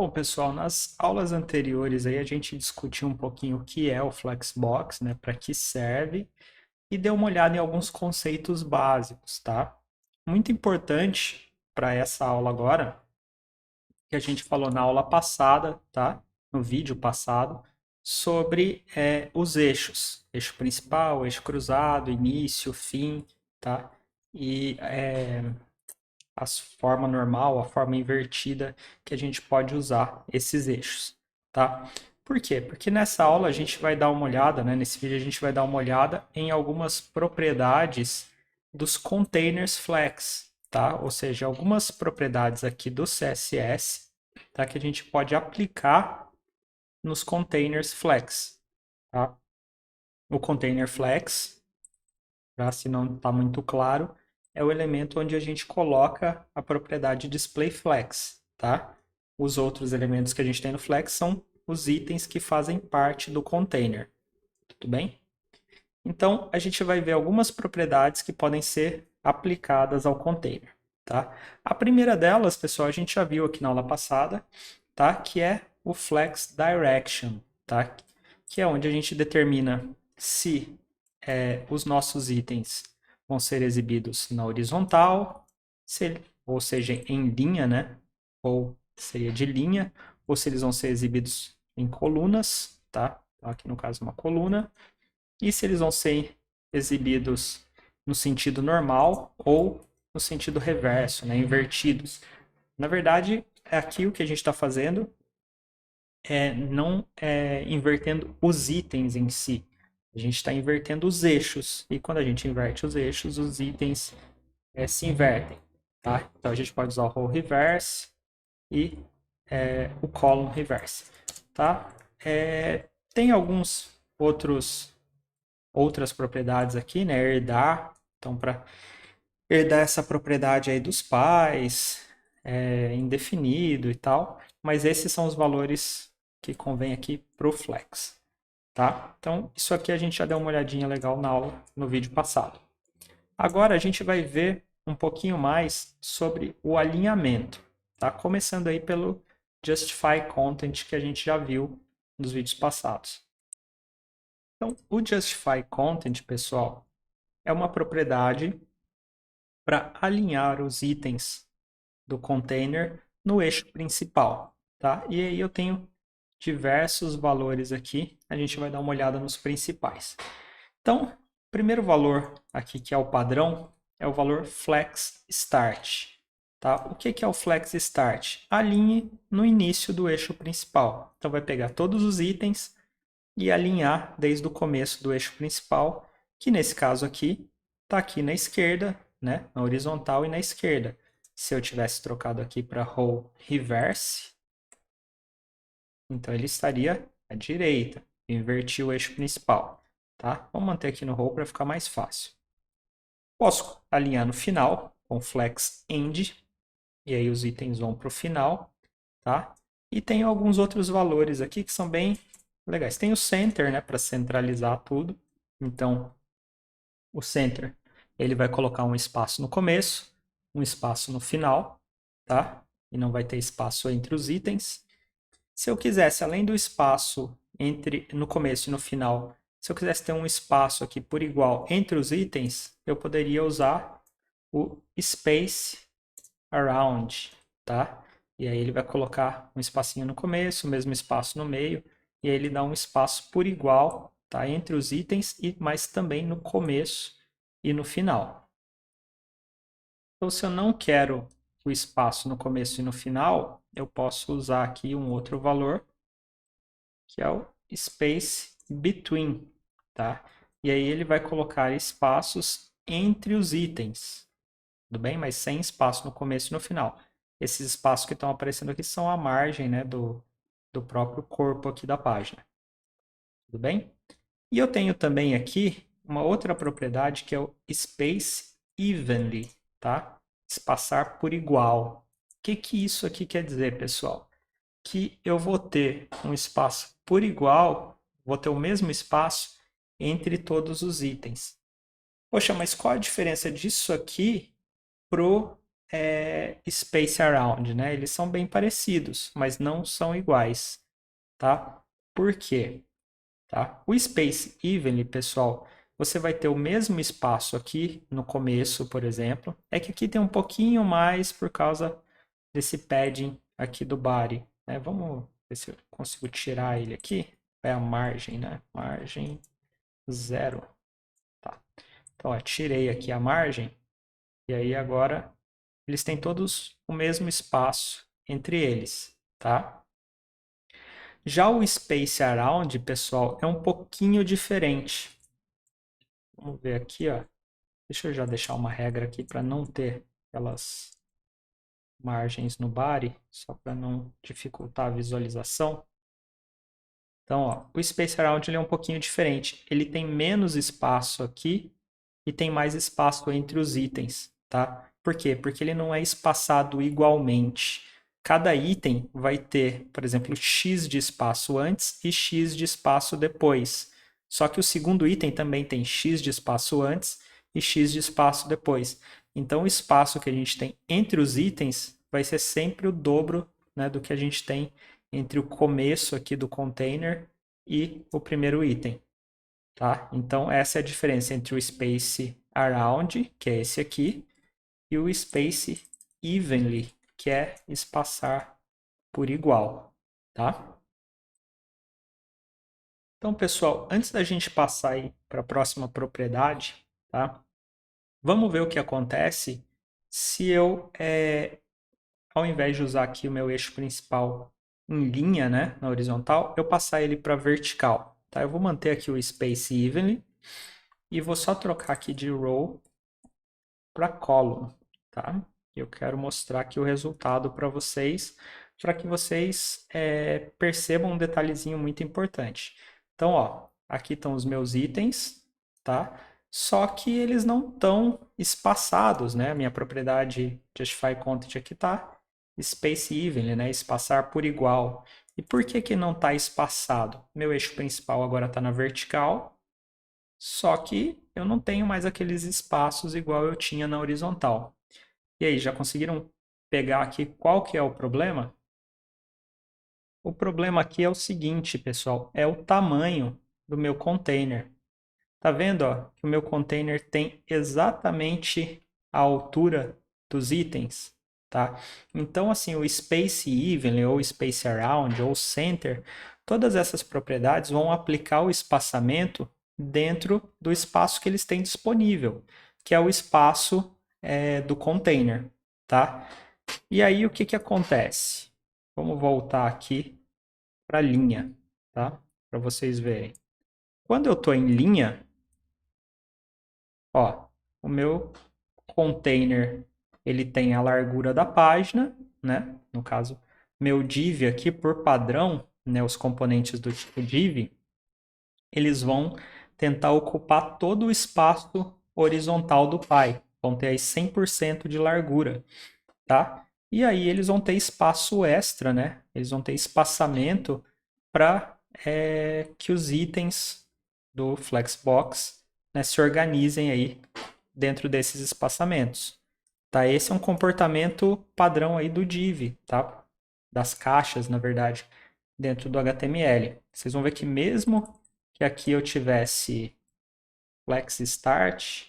Bom, pessoal, nas aulas anteriores aí a gente discutiu um pouquinho o que é o Flexbox, né, para que serve e deu uma olhada em alguns conceitos básicos, tá? Muito importante para essa aula agora, que a gente falou na aula passada, tá? No vídeo passado, sobre os eixos, eixo principal, eixo cruzado, início, fim, tá? E a forma normal, a forma invertida que a gente pode usar esses eixos, tá? Por quê? Porque nessa aula a gente vai dar uma olhada, né? Nesse vídeo a gente vai dar uma olhada em algumas propriedades dos containers flex, tá? Ou seja, algumas propriedades aqui do CSS, tá? Que a gente pode aplicar nos containers flex, tá? O container flex, tá? Se não está muito claro, é o elemento onde a gente coloca a propriedade displayFlex, tá? Os outros elementos que a gente tem no Flex são os itens que fazem parte do container, tudo bem? Então, a gente vai ver algumas propriedades que podem ser aplicadas ao container, tá? A primeira delas, pessoal, a gente já viu aqui na aula passada, tá? Que é o Flex Direction, tá? Que é onde a gente determina se os nossos itens vão ser exibidos na horizontal, ou seja, em linha, né? Ou seria de linha, ou se eles vão ser exibidos em colunas, tá? Então, aqui no caso uma coluna, e se eles vão ser exibidos no sentido normal ou no sentido reverso, né? Invertidos. Na verdade, aqui o que a gente está fazendo não invertendo os itens em si. A gente está invertendo os eixos. E quando a gente inverte os eixos, os itens se invertem. Tá? Então a gente pode usar o row reverse e o column reverse. Tá? Tem alguns outras propriedades aqui, né? Herdar. Então, para herdar essa propriedade aí dos pais, indefinido e tal. Mas esses são os valores que convém aqui para o flex. Tá? Então, isso aqui a gente já deu uma olhadinha legal na aula, no vídeo passado. Agora a gente vai ver um pouquinho mais sobre o alinhamento, tá? Começando aí pelo Justify Content que a gente já viu nos vídeos passados. Então, o Justify Content, pessoal, é uma propriedade para alinhar os itens do container no eixo principal, tá? E aí eu tenho diversos valores aqui, a gente vai dar uma olhada nos principais. Então, o primeiro valor aqui, que é o padrão, é o valor flex start. Tá? O que é o flex start? Alinhe no início do eixo principal. Então, vai pegar todos os itens e alinhar desde o começo do eixo principal, que nesse caso aqui, está aqui na esquerda, né? Na horizontal e na esquerda. Se eu tivesse trocado aqui para row reverse, então ele estaria à direita. Inverti o eixo principal. Tá? Vamos manter aqui no row para ficar mais fácil. Posso alinhar no final com flex end, e aí os itens vão para o final. Tá? E tem alguns outros valores aqui que são bem legais. Tem o center, né, para centralizar tudo. Então, o center ele vai colocar um espaço no começo, um espaço no final, tá? E não vai ter espaço entre os itens. Se eu quisesse, além do espaço no começo e no final, se eu quisesse ter um espaço aqui por igual entre os itens, eu poderia usar o space around, tá? E aí ele vai colocar um espacinho no começo, o mesmo espaço no meio, e aí ele dá um espaço por igual, tá? Entre os itens, mas também no começo e no final. Então, se eu não quero o espaço no começo e no final, eu posso usar aqui um outro valor, que é o space between, tá? E aí ele vai colocar espaços entre os itens, tudo bem? Mas sem espaço no começo e no final. Esses espaços que estão aparecendo aqui são a margem, né, do próprio corpo aqui da página, tudo bem? E eu tenho também aqui uma outra propriedade que é o space evenly, tá? Espaçar por igual. O que isso aqui quer dizer, pessoal? Que eu vou ter um espaço por igual, vou ter o mesmo espaço entre todos os itens. Poxa, mas qual a diferença disso aqui pro space around, né? Eles são bem parecidos, mas não são iguais, tá? Por quê? Tá? O space evenly, pessoal, você vai ter o mesmo espaço aqui no começo, por exemplo. É que aqui tem um pouquinho mais por causa desse padding aqui do body, né? Vamos ver se eu consigo tirar ele aqui. É a margem, né? Margem 0. Tá. Então, ó, tirei aqui a margem. E aí agora eles têm todos o mesmo espaço entre eles, tá? Já o Space Around, pessoal, é um pouquinho diferente. Vamos ver aqui, ó. Deixa eu já deixar uma regra aqui para não ter aquelas margens no body, só para não dificultar a visualização. Então, ó, o Space Around ele é um pouquinho diferente. Ele tem menos espaço aqui e tem mais espaço entre os itens, tá? Por quê? Porque ele não é espaçado igualmente. Cada item vai ter, por exemplo, X de espaço antes e X de espaço depois. Só que o segundo item também tem X de espaço antes e X de espaço depois. Então, o espaço que a gente tem entre os itens vai ser sempre o dobro, né, do que a gente tem entre o começo aqui do container e o primeiro item. Tá? Então, essa é a diferença entre o space around, que é esse aqui, e o space evenly, que é espaçar por igual. Tá? Então, pessoal, antes da gente passar para a próxima propriedade, tá? Vamos ver o que acontece se eu, ao invés de usar aqui o meu eixo principal em linha, né, na horizontal, eu passar ele para vertical. Tá? Eu vou manter aqui o space evenly, e vou só trocar aqui de row para column, tá? Eu quero mostrar aqui o resultado para que vocês percebam um detalhezinho muito importante. Então, ó, aqui estão os meus itens, tá? Só que eles não estão espaçados, né? A minha propriedade Justify Content aqui tá space evenly, né? Espaçar por igual. E por que que não está espaçado? Meu eixo principal agora está na vertical, só que eu não tenho mais aqueles espaços igual eu tinha na horizontal. E aí, já conseguiram pegar aqui qual que é o problema? O problema aqui é o seguinte, pessoal, é o tamanho do meu container. Tá vendo, ó, que o meu container tem exatamente a altura dos itens, tá? Então, assim, o space evenly ou space around ou center, todas essas propriedades vão aplicar o espaçamento dentro do espaço que eles têm disponível, que é o espaço do container, tá? E aí, o que que acontece? Vamos voltar aqui para a linha, tá? Para vocês verem. Quando eu estou em linha, ó, o meu container ele tem a largura da página, né? No caso, meu div aqui por padrão, né, os componentes do tipo div, eles vão tentar ocupar todo o espaço horizontal do pai. Vão ter aí 100% de largura, tá? E aí eles vão ter espaço extra, né? Eles vão ter espaçamento para que os itens do Flexbox, né, se organizem aí dentro desses espaçamentos. Tá? Esse é um comportamento padrão aí do div, tá? Das caixas, na verdade, dentro do HTML. Vocês vão ver que mesmo que aqui eu tivesse flex start,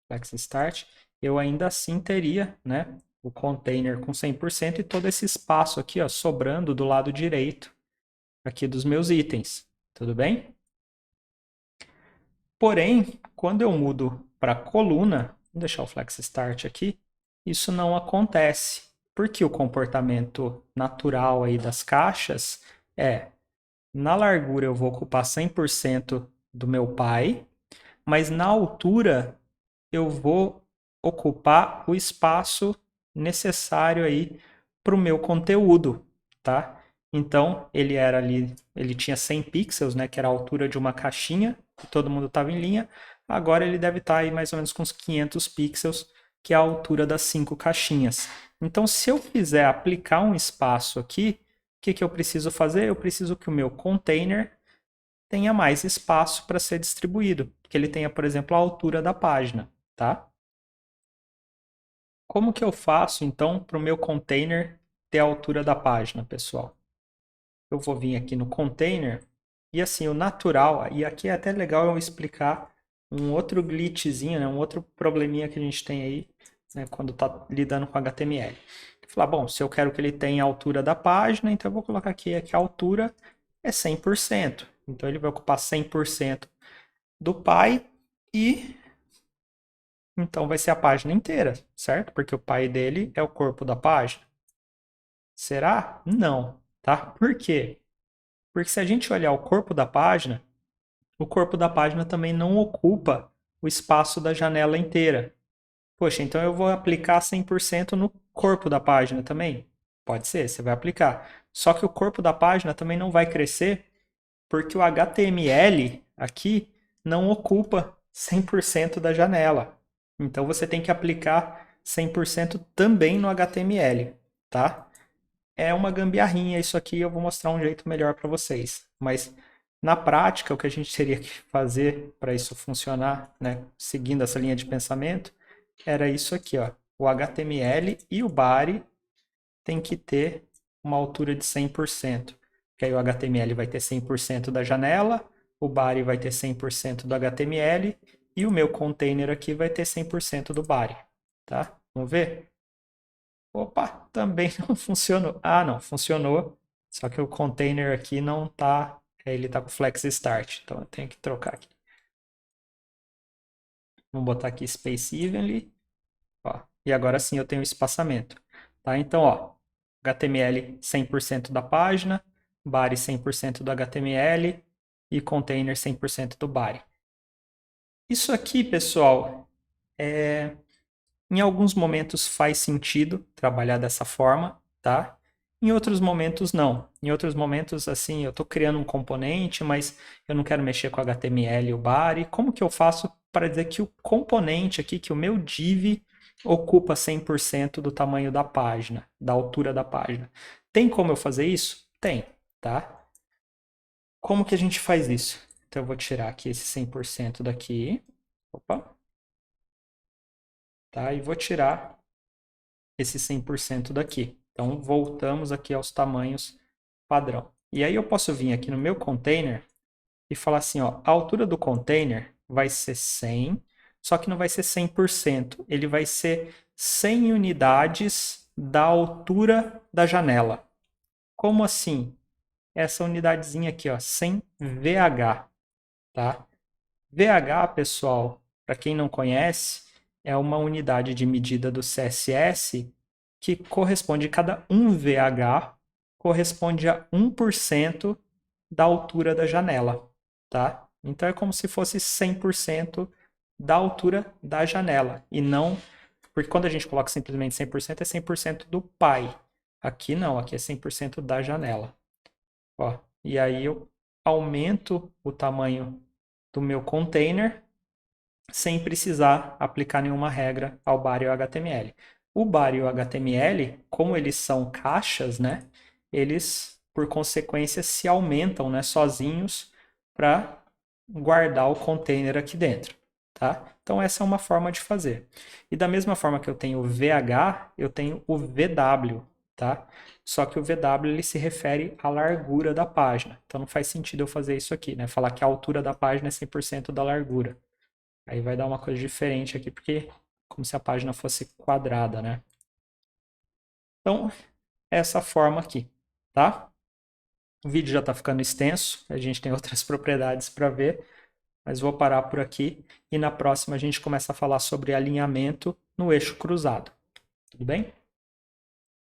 flex start, eu ainda assim teria, né, o container com 100% e todo esse espaço aqui, ó, sobrando do lado direito aqui dos meus itens. Tudo bem? Porém, quando eu mudo para coluna, vou deixar o flex start aqui, isso não acontece. Porque o comportamento natural aí das caixas é, na largura eu vou ocupar 100% do meu pai, mas na altura eu vou ocupar o espaço necessário aí para o meu conteúdo, tá? Então, ele era ali, ele tinha 100 pixels, né, que era a altura de uma caixinha, e todo mundo estava em linha. Agora ele deve estar aí mais ou menos com uns 500 pixels, que é a altura das 5 caixinhas. Então, se eu quiser aplicar um espaço aqui, o que que eu preciso fazer? Eu preciso que o meu container tenha mais espaço para ser distribuído, que ele tenha, por exemplo, a altura da página, tá? Como que eu faço, então, para o meu container ter a altura da página, pessoal? Eu vou vir aqui no container e assim, o natural, e aqui é até legal eu explicar um outro glitchzinho, né, um outro probleminha que a gente tem aí, né, quando está lidando com HTML. Falar, bom, se eu quero que ele tenha a altura da página, então eu vou colocar aqui que a altura é 100%. Então ele vai ocupar 100% do pai e então vai ser a página inteira, certo? Porque o pai dele é o corpo da página. Será? Não, tá? Por quê? Porque se a gente olhar o corpo da página também não ocupa o espaço da janela inteira. Poxa, então eu vou aplicar 100% no corpo da página também? Pode ser, você vai aplicar. Só que o corpo da página também não vai crescer porque o HTML aqui não ocupa 100% da janela. Então você tem que aplicar 100% também no HTML, tá? É uma gambiarrinha isso aqui, eu vou mostrar um jeito melhor para vocês. Mas na prática, o que a gente teria que fazer para isso funcionar, né, seguindo essa linha de pensamento, era isso aqui, ó. O HTML e o body tem que ter uma altura de 100%. Que aí o HTML vai ter 100% da janela, o body vai ter 100% do HTML e o meu container aqui vai ter 100% do body, tá? Vamos ver? Opa, também não funcionou. Ah, não, funcionou. Só que o container aqui não tá, ele tá com flex start, então eu tenho que trocar aqui. Vamos botar aqui space evenly, ó. E agora sim eu tenho espaçamento, tá? Então, ó, HTML 100% da página, body 100% do HTML e container 100% do body. Isso aqui, pessoal, em alguns momentos faz sentido trabalhar dessa forma, tá? Em outros momentos não. Em outros momentos, assim, eu estou criando um componente, mas eu não quero mexer com HTML e o body. Como que eu faço para dizer que o componente aqui, que o meu div ocupa 100% do tamanho da página, da altura da página? Tem como eu fazer isso? Tem, tá? Como que a gente faz isso? Então eu vou tirar aqui esse 100% daqui. Opa. Tá? E vou tirar esse 100% daqui. Então, voltamos aqui aos tamanhos padrão. E aí eu posso vir aqui no meu container e falar assim, ó, a altura do container vai ser 100, só que não vai ser 100%, ele vai ser 100 unidades da altura da janela. Como assim? Essa unidadezinha aqui, ó, 100 VH, tá? VH, pessoal, para quem não conhece, é uma unidade de medida do CSS que corresponde, cada 1 VH corresponde a 1% da altura da janela, tá? Então é como se fosse 100% da altura da janela e não, porque quando a gente coloca simplesmente 100% é 100% do pai. Aqui não, aqui é 100% da janela. Ó, e aí eu aumento o tamanho do meu container sem precisar aplicar nenhuma regra ao body e ao HTML. O body e o HTML, como eles são caixas, né, eles, por consequência, se aumentam, né, sozinhos para guardar o container aqui dentro. Tá? Então essa é uma forma de fazer. E da mesma forma que eu tenho o VH, eu tenho o VW. Tá? Só que o VW ele se refere à largura da página. Então não faz sentido eu fazer isso aqui, né? Falar que a altura da página é 100% da largura. Aí vai dar uma coisa diferente aqui, porque como se a página fosse quadrada, né? Então, essa forma aqui, tá? O vídeo já está ficando extenso, a gente tem outras propriedades para ver, mas vou parar por aqui e na próxima a gente começa a falar sobre alinhamento no eixo cruzado. Tudo bem?